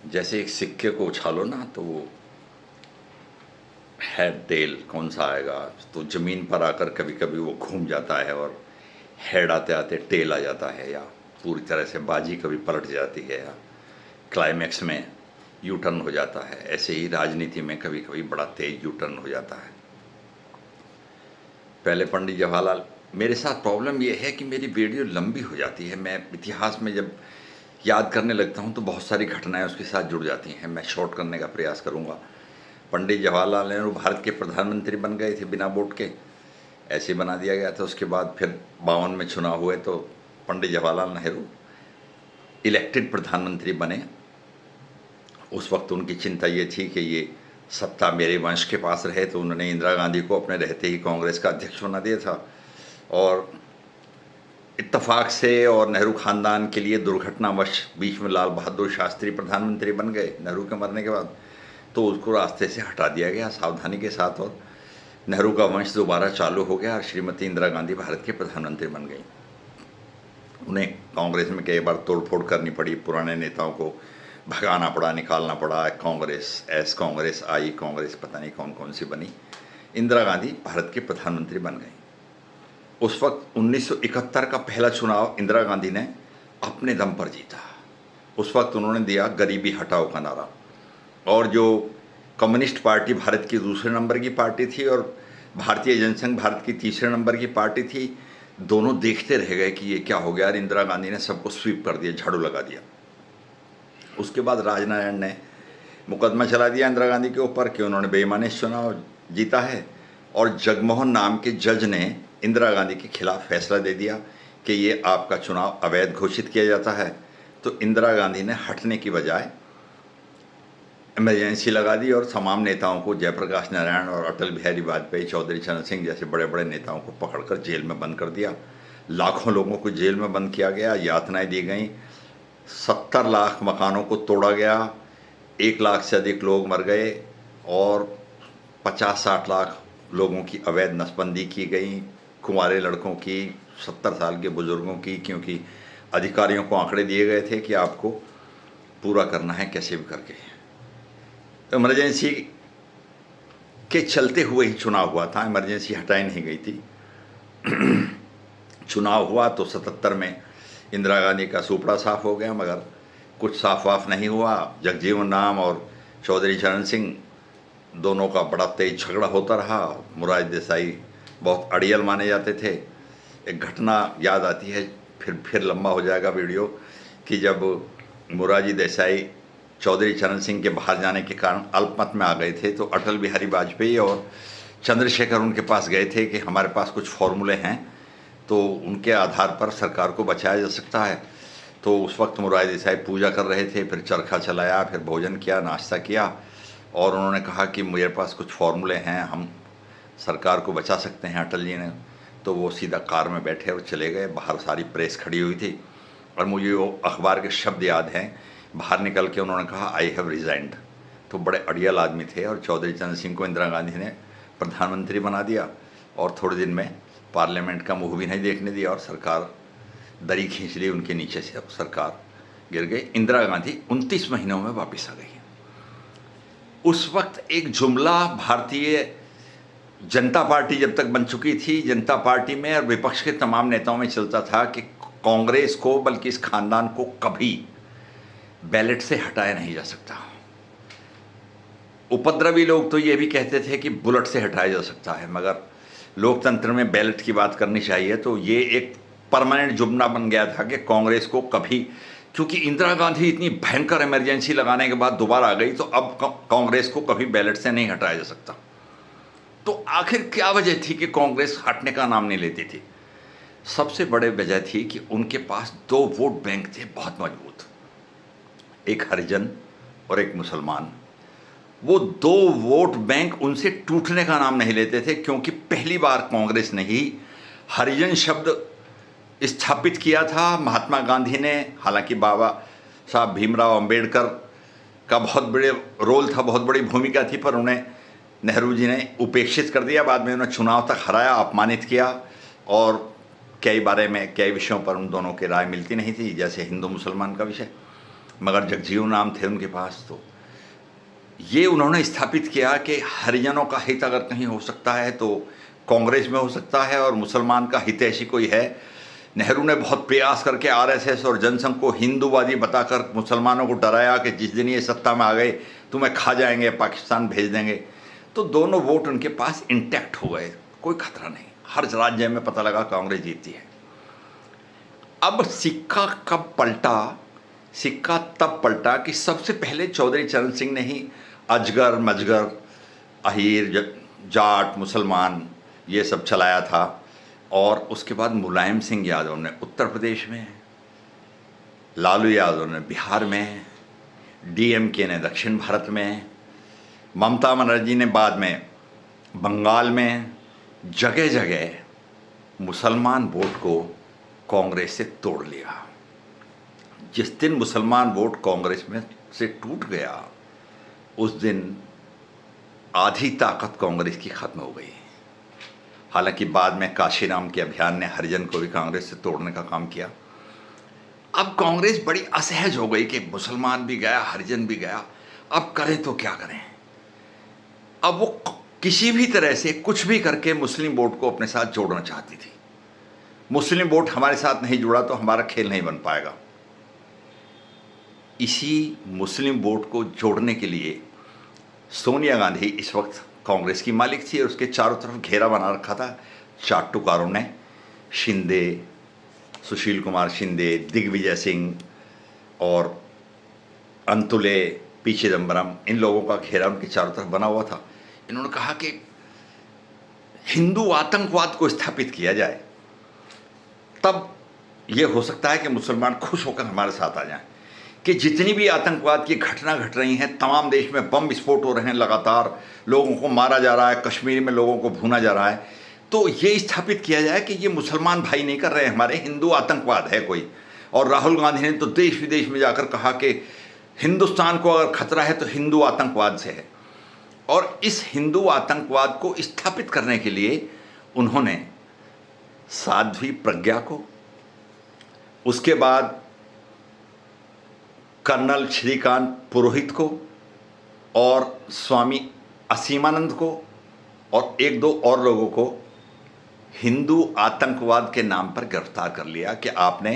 जैसे एक सिक्के को उछालो ना तो वो हेड टेल कौन सा आएगा, तो ज़मीन पर आकर कभी कभी वो घूम जाता है और हेड आते आते टेल आ जाता है, या पूरी तरह से बाजी कभी पलट जाती है, या क्लाइमैक्स में यू टर्न हो जाता है। ऐसे ही राजनीति में कभी कभी बड़ा तेज यू टर्न हो जाता है। पहले पंडित जवाहरलाल, मेरे साथ प्रॉब्लम यह है कि मेरी वीडियो लंबी हो जाती है। मैं इतिहास में जब याद करने लगता हूँ तो बहुत सारी घटनाएं उसके साथ जुड़ जाती हैं। मैं शॉर्ट करने का प्रयास करूँगा। पंडित जवाहरलाल नेहरू भारत के प्रधानमंत्री बन गए थे बिना वोट के, ऐसे बना दिया गया था। उसके बाद फिर 52 में चुनाव हुए तो पंडित जवाहरलाल नेहरू इलेक्टेड प्रधानमंत्री बने। उस वक्त उनकी चिंता ये थी कि ये सत्ता मेरे वंश के पास रहे, तो उन्होंने इंदिरा गांधी को अपने रहते ही कांग्रेस का अध्यक्ष बना दिया था। और इत्तेफाक से और नेहरू खानदान के लिए दुर्घटनावश बीच में लाल बहादुर शास्त्री प्रधानमंत्री बन गए नेहरू के मरने के बाद, तो उसको रास्ते से हटा दिया गया सावधानी के साथ, और नेहरू का वंश दोबारा चालू हो गया और श्रीमती इंदिरा गांधी भारत के प्रधानमंत्री बन गई। उन्हें कांग्रेस में कई बार तोड़फोड़ करनी पड़ी, पुराने नेताओं को भगाना पड़ा, निकालना पड़ा। कांग्रेस आई, कांग्रेस पता नहीं कौन कौन सी बनी। इंदिरा गांधी भारत के प्रधानमंत्री बन गई। उस वक्त 1971 का पहला चुनाव इंदिरा गांधी ने अपने दम पर जीता। उस वक्त उन्होंने दिया गरीबी हटाओ का नारा, और जो कम्युनिस्ट पार्टी भारत की दूसरे नंबर की पार्टी थी और भारतीय जनसंघ भारत की तीसरे नंबर की पार्टी थी, दोनों देखते रह गए कि ये क्या हो गया, और इंदिरा गांधी ने सबको स्वीप कर दिया, झाड़ू लगा दिया। उसके बाद राजनारायण ने मुकदमा चला दिया इंदिरा गांधी के ऊपर कि उन्होंने बेईमानी से चुनाव जीता है, और जगमोहन नाम के जज ने इंदिरा गांधी के खिलाफ फैसला दे दिया कि ये आपका चुनाव अवैध घोषित किया जाता है। तो इंदिरा गांधी ने हटने की बजाय इमरजेंसी लगा दी और तमाम नेताओं को, जयप्रकाश नारायण और अटल बिहारी वाजपेयी, चौधरी चरण सिंह जैसे बड़े बड़े नेताओं को पकड़कर जेल में बंद कर दिया। लाखों लोगों को जेल में बंद किया गया, यातनाएं दी गईं, 70 लाख मकानों को तोड़ा गया, 1 लाख से अधिक लोग मर गए, और 50-60 लाख लोगों की अवैध नसबंदी की गई, कुंवारे लड़कों की, 70 साल के बुजुर्गों की, क्योंकि अधिकारियों को आंकड़े दिए गए थे कि आपको पूरा करना है कैसे भी करके। इमरजेंसी के चलते हुए ही चुनाव हुआ था, इमरजेंसी हटाई नहीं गई थी। चुनाव हुआ तो 77 में इंदिरा गांधी का सुपड़ा साफ हो गया, मगर कुछ साफ वाफ नहीं हुआ। जगजीवन राम और चौधरी चरण सिंह दोनों का बड़ा तेज झगड़ा होता रहा। मोरारजी देसाई बहुत अड़ियल माने जाते थे। एक घटना याद आती है, फिर लंबा हो जाएगा वीडियो, कि जब मोरारजी देसाई चौधरी चरण सिंह के बाहर जाने के कारण अल्पमत में आ गए थे, तो अटल बिहारी वाजपेयी और चंद्रशेखर उनके पास गए थे कि हमारे पास कुछ फॉर्मूले हैं, तो उनके आधार पर सरकार को बचाया जा सकता है। तो उस वक्त मोरारजी देसाई पूजा कर रहे थे, फिर चरखा चलाया, फिर भोजन किया, नाश्ता किया, और उन्होंने कहा कि मेरे पास कुछ फॉर्मूले हैं, हम सरकार को बचा सकते हैं अटल जी ने। तो वो सीधा कार में बैठे और चले गए। बाहर सारी प्रेस खड़ी हुई थी, और मुझे वो अखबार के शब्द याद हैं। बाहर निकल के उन्होंने कहा आई हैव रिजाइंड। तो बड़े अड़ियल आदमी थे, और चौधरी चरण सिंह को इंदिरा गांधी ने प्रधानमंत्री बना दिया, और थोड़े दिन में पार्लियामेंट का मुँह भी नहीं देखने दिया, और सरकार दरी खींच ली उनके नीचे से, सरकार गिर गई। इंदिरा गांधी 29 महीनों में वापस आ गई। उस वक्त एक जुमला भारतीय जनता पार्टी जब तक बन चुकी थी, जनता पार्टी में और विपक्ष के तमाम नेताओं में चलता था कि कांग्रेस को, बल्कि इस खानदान को कभी बैलेट से हटाया नहीं जा सकता। उपद्रवी लोग तो ये भी कहते थे कि बुलेट से हटाया जा सकता है, मगर लोकतंत्र में बैलेट की बात करनी चाहिए। तो ये एक परमानेंट जुमला बन गया था कि कांग्रेस को कभी, क्योंकि इंदिरा गांधी इतनी भयंकर इमरजेंसी लगाने के बाद दोबारा आ गई, तो अब कांग्रेस को कभी बैलेट से नहीं हटाया जा सकता। तो आखिर क्या वजह थी कि कांग्रेस हटने का नाम नहीं लेती थी? सबसे बड़ी वजह थी कि उनके पास 2 वोट बैंक थे बहुत मजबूत, एक हरिजन और एक मुसलमान। वो 2 वोट बैंक उनसे टूटने का नाम नहीं लेते थे, क्योंकि पहली बार कांग्रेस ने ही हरिजन शब्द स्थापित किया था। महात्मा गांधी ने, हालांकि बाबा साहब भीमराव अंबेडकर का बहुत बड़े रोल था, बहुत बड़ी भूमिका थी, पर उन्हें नेहरू जी ने उपेक्षित कर दिया। बाद में उन्हें चुनाव तक हराया, अपमानित किया, और कई विषयों पर उन दोनों की राय मिलती नहीं थी, जैसे हिंदू मुसलमान का विषय। मगर जगजीवन राम थे उनके पास, तो ये उन्होंने स्थापित किया कि हरिजनों का हित अगर कहीं हो सकता है तो कांग्रेस में हो सकता है, और मुसलमान का हित ऐसी कोई है। नेहरू ने बहुत प्रयास करके आरएसएस और जनसंघ को हिंदूवादी बताकर मुसलमानों को डराया कि जिस दिन ये सत्ता में आ गए तुम्हें खा जाएंगे, पाकिस्तान भेज देंगे। तो दोनों वोट उनके पास इंटैक्ट हो गए, कोई खतरा नहीं। हर राज्य में पता लगा कांग्रेस जीतती है। अब सिक्का कब पलटा? सिक्का तब पलटा कि सबसे पहले चौधरी चरण सिंह ने ही अजगर मजगर, अहीर, जाट, मुसलमान ये सब चलाया था, और उसके बाद मुलायम सिंह यादव ने उत्तर प्रदेश में, लालू यादव ने बिहार में, डीएमके ने दक्षिण भारत में, ममता बनर्जी ने बाद में बंगाल में, जगह जगह मुसलमान वोट को कांग्रेस से तोड़ लिया। जिस दिन मुसलमान वोट कांग्रेस में से टूट गया उस दिन आधी ताकत कांग्रेस की खत्म हो गई। हालांकि बाद में काशीराम के अभियान ने हरिजन को भी कांग्रेस से तोड़ने का काम किया। अब कांग्रेस बड़ी असहज हो गई कि मुसलमान भी गया, हरिजन भी गया, अब करें तो क्या करें। अब वो किसी भी तरह से कुछ भी करके मुस्लिम वोट को अपने साथ जोड़ना चाहती थी। मुस्लिम वोट हमारे साथ नहीं जुड़ा तो हमारा खेल नहीं बन पाएगा। इसी मुस्लिम वोट को जोड़ने के लिए सोनिया गांधी इस वक्त कांग्रेस की मालिक थी और उसके चारों तरफ घेरा बना रखा था चाटुकारों ने। शिंदे, सुशील कुमार शिंदे, दिग्विजय सिंह और अंतुले, पी चिदम्बरम, इन लोगों का घेरा उनके चारों तरफ बना हुआ था। इन्होंने कहा कि हिंदू आतंकवाद को स्थापित किया जाए, तब यह हो सकता है कि मुसलमान खुश होकर हमारे साथ आ जाएं। कि जितनी भी आतंकवाद की घटना घट रही हैं, तमाम देश में बम विस्फोट हो रहे हैं, लगातार लोगों को मारा जा रहा है, कश्मीर में लोगों को भूना जा रहा है, तो ये स्थापित किया जाए कि ये मुसलमान भाई नहीं कर रहे हैं, हमारे हिंदू आतंकवाद है कोई। और राहुल गांधी ने तो देश विदेश में जाकर कहा कि हिंदुस्तान को अगर खतरा है तो हिंदू आतंकवाद से है। और इस हिंदू आतंकवाद को स्थापित करने के लिए उन्होंने साध्वी प्रज्ञा को, उसके बाद कर्नल श्रीकांत पुरोहित को और स्वामी असीमानंद को और एक दो और लोगों को हिंदू आतंकवाद के नाम पर गिरफ्तार कर लिया कि आपने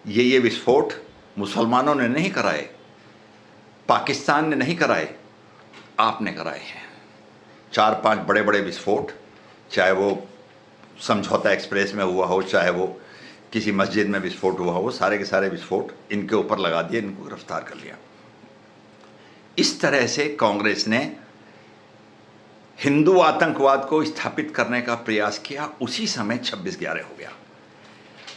ये विस्फोट मुसलमानों ने नहीं कराए, पाकिस्तान ने नहीं कराए, आपने कराए हैं। 4-5 बड़े बड़े विस्फोट, चाहे वो समझौता एक्सप्रेस में हुआ हो, चाहे वो किसी मस्जिद में विस्फोट हुआ हो, सारे के सारे विस्फोट इनके ऊपर लगा दिए, इनको गिरफ्तार कर लिया। इस तरह से कांग्रेस ने हिंदू आतंकवाद को स्थापित करने का प्रयास किया। उसी समय 26/11 हो गया।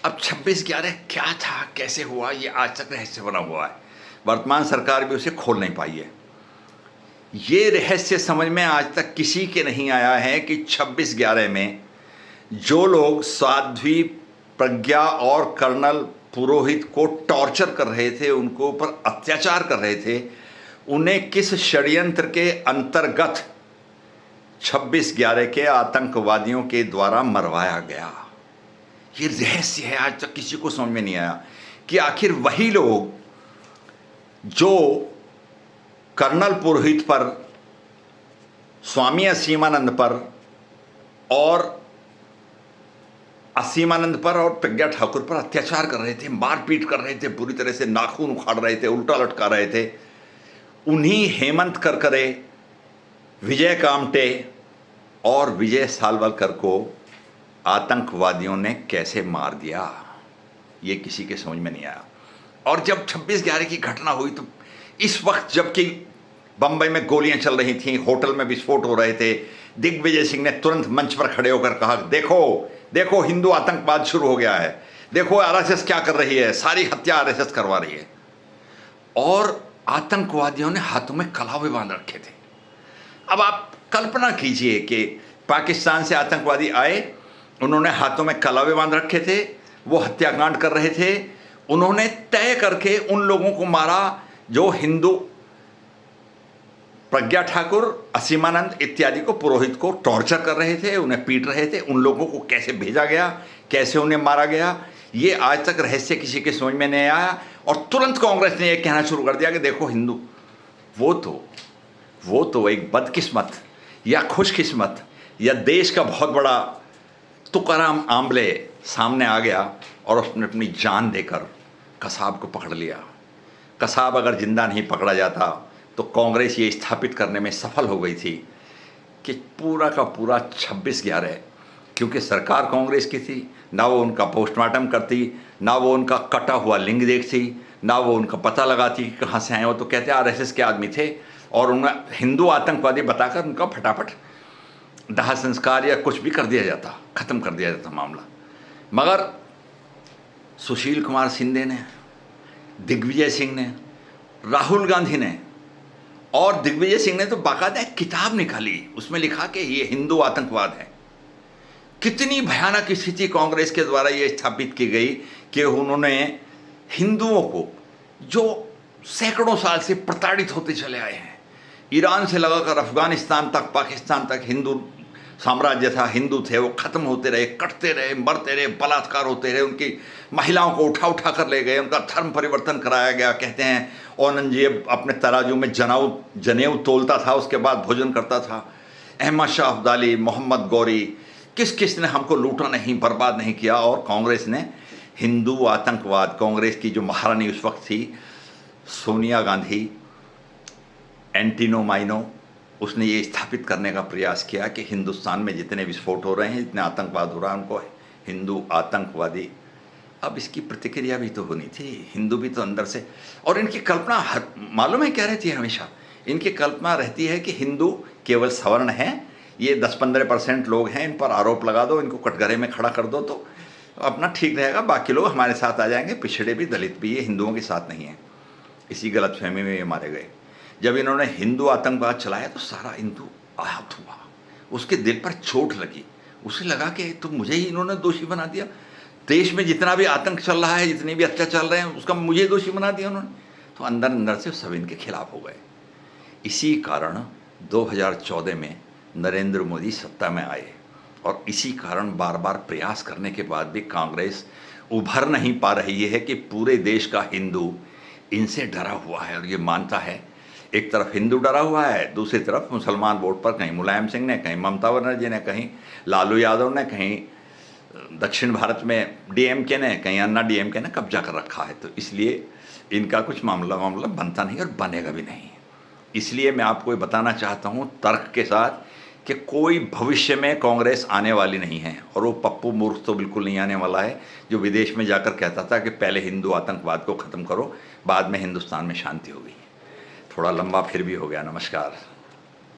अब 26/11 क्या था, कैसे हुआ, ये आज तक रहस्य बना हुआ है। वर्तमान सरकार भी उसे खोल नहीं पाई है। ये रहस्य समझ में आज तक किसी के नहीं आया है कि 26/11 में जो लोग साध्वी प्रज्ञा और कर्नल पुरोहित को टॉर्चर कर रहे थे, उनको ऊपर अत्याचार कर रहे थे, उन्हें किस षड्यंत्र के अंतर्गत 26/11 के आतंकवादियों के द्वारा मरवाया गया। ये रहस्य है, आज तक किसी को समझ में नहीं आया कि आखिर वही लोग जो कर्नल पुरोहित पर, स्वामी असीमानंद पर और असीमानंद पर और प्रज्ञा ठाकुर पर अत्याचार कर रहे थे, मारपीट कर रहे थे, बुरी तरह से नाखून उखाड़ रहे थे, उल्टा लटका रहे थे, उन्हीं हेमंत करकरे, विजय कामटे और विजय सालवलकर को आतंकवादियों ने कैसे मार दिया, ये किसी के समझ में नहीं आया। और जब 26/11 की घटना हुई तो इस वक्त जबकि बंबई में गोलियां चल रही थीं, होटल में विस्फोट हो रहे थे, दिग्विजय सिंह ने तुरंत मंच पर खड़े होकर कहा, देखो देखो हिंदू आतंकवाद शुरू हो गया है, देखो आरएसएस क्या कर रही है, सारी हत्या आरएसएस करवा रही है। और आतंकवादियों ने हाथों में कलावे बांध रखे थे। अब आप कल्पना कीजिए कि पाकिस्तान से आतंकवादी आए, उन्होंने हाथों में कलावे बांध रखे थे, वो हत्याकांड कर रहे थे, उन्होंने तय करके उन लोगों को मारा जो हिंदू, प्रज्ञा ठाकुर, असीमानंद इत्यादि को, पुरोहित को टॉर्चर कर रहे थे, उन्हें पीट रहे थे। उन लोगों को कैसे भेजा गया, कैसे उन्हें मारा गया, ये आज तक रहस्य किसी के समझ में नहीं आया, और तुरंत कांग्रेस ने ये कहना शुरू कर दिया कि देखो हिंदू, वो तो एक बदकिस्मत या खुशकिस्मत या देश का बहुत बड़ा तुकाराम आंबले सामने आ गया और उसने अपनी जान देकर कसाब को पकड़ लिया। कसाब अगर जिंदा नहीं पकड़ा जाता तो कांग्रेस ये स्थापित करने में सफल हो गई थी कि पूरा का पूरा 26/11, क्योंकि सरकार कांग्रेस की थी, ना वो उनका पोस्टमार्टम करती, ना वो उनका कटा हुआ लिंग देखती, ना वो उनका पता लगाती कि कहाँ से आए हो। तो कहते आरएसएस के आदमी थे और उन्हें हिंदू आतंकवादी बताकर उनका फटाफट दाह संस्कार या कुछ भी कर दिया जाता, ख़त्म कर दिया जाता मामला। मगर सुशील कुमार शिंदे ने, दिग्विजय सिंह ने, राहुल गांधी ने, और दिग्विजय सिंह ने तो बाकायदा एक किताब निकाली, उसमें लिखा कि ये हिंदू आतंकवाद है। कितनी भयानक स्थिति कांग्रेस के द्वारा ये स्थापित की गई कि उन्होंने हिंदुओं को, जो सैकड़ों साल से प्रताड़ित होते चले आए हैं, ईरान से लगाकर अफगानिस्तान तक, पाकिस्तान तक हिंदू साम्राज्य था, हिंदू थे, वो ख़त्म होते रहे, कटते रहे, मरते रहे, बलात्कार होते रहे, उनकी महिलाओं को उठा उठा कर ले गए, उनका धर्म परिवर्तन कराया गया। कहते हैं औरंगजेब अपने तराजू में जनेऊ तोलता था, उसके बाद भोजन करता था। अहमद शाह अब्दाली, मोहम्मद गौरी, किस किस ने हमको लूटा नहीं, बर्बाद नहीं किया। और कांग्रेस ने हिंदू आतंकवाद, कांग्रेस की जो महारानी उस वक्त थी सोनिया गांधी, एंटिनो माइनो, उसने ये स्थापित करने का प्रयास किया कि हिंदुस्तान में जितने विस्फोट हो रहे हैं, जितने आतंकवाद हो रहा है, उनको हिंदू आतंकवादी। अब इसकी प्रतिक्रिया भी तो होनी थी, हिंदू भी तो अंदर से। और इनकी कल्पना मालूम है क्या रहती है? हमेशा इनकी कल्पना रहती है कि हिंदू केवल सवर्ण हैं, ये 10-15% लोग हैं, इन पर आरोप लगा दो, इनको कटघरे में खड़ा कर दो तो अपना ठीक रहेगा, बाकी लोग हमारे साथ आ जाएंगे, पिछड़े भी, दलित भी, ये हिंदुओं के साथ नहीं है। इसी गलतफहमी में ये मारे गए। जब इन्होंने हिंदू आतंकवाद चलाया तो सारा हिंदू आहत हुआ, उसके दिल पर चोट लगी, उसे लगा कि तो मुझे ही इन्होंने दोषी बना दिया, देश में जितना भी आतंक चल रहा है, जितने भी अत्याचार चल रहे हैं, उसका मुझे दोषी बना दिया उन्होंने। तो अंदर अंदर से सब इनके खिलाफ हो गए। इसी कारण 2014 में नरेंद्र मोदी सत्ता में आए, और इसी कारण बार बार प्रयास करने के बाद भी कांग्रेस उभर नहीं पा रही है कि पूरे देश का हिंदू इनसे डरा हुआ है और ये मानता है। एक तरफ हिंदू डरा हुआ है, दूसरी तरफ मुसलमान वोट पर कहीं मुलायम सिंह ने, कहीं ममता बनर्जी ने, कहीं लालू यादव ने, कहीं दक्षिण भारत में डीएमके ने, कहीं अन्ना डीएमके ने कब्जा कर रखा है। तो इसलिए इनका कुछ मामला बनता नहीं और बनेगा भी नहीं। इसलिए मैं आपको ये बताना चाहता हूँ तर्क के साथ कि कोई भविष्य में कांग्रेस आने वाली नहीं है, और वो पप्पू मूर्ख तो बिल्कुल नहीं आने वाला है जो विदेश में जाकर कहता था कि पहले हिंदू आतंकवाद को ख़त्म करो, बाद में हिंदुस्तान में शांति होगी। थोड़ा लंबा फिर भी हो गया। नमस्कार।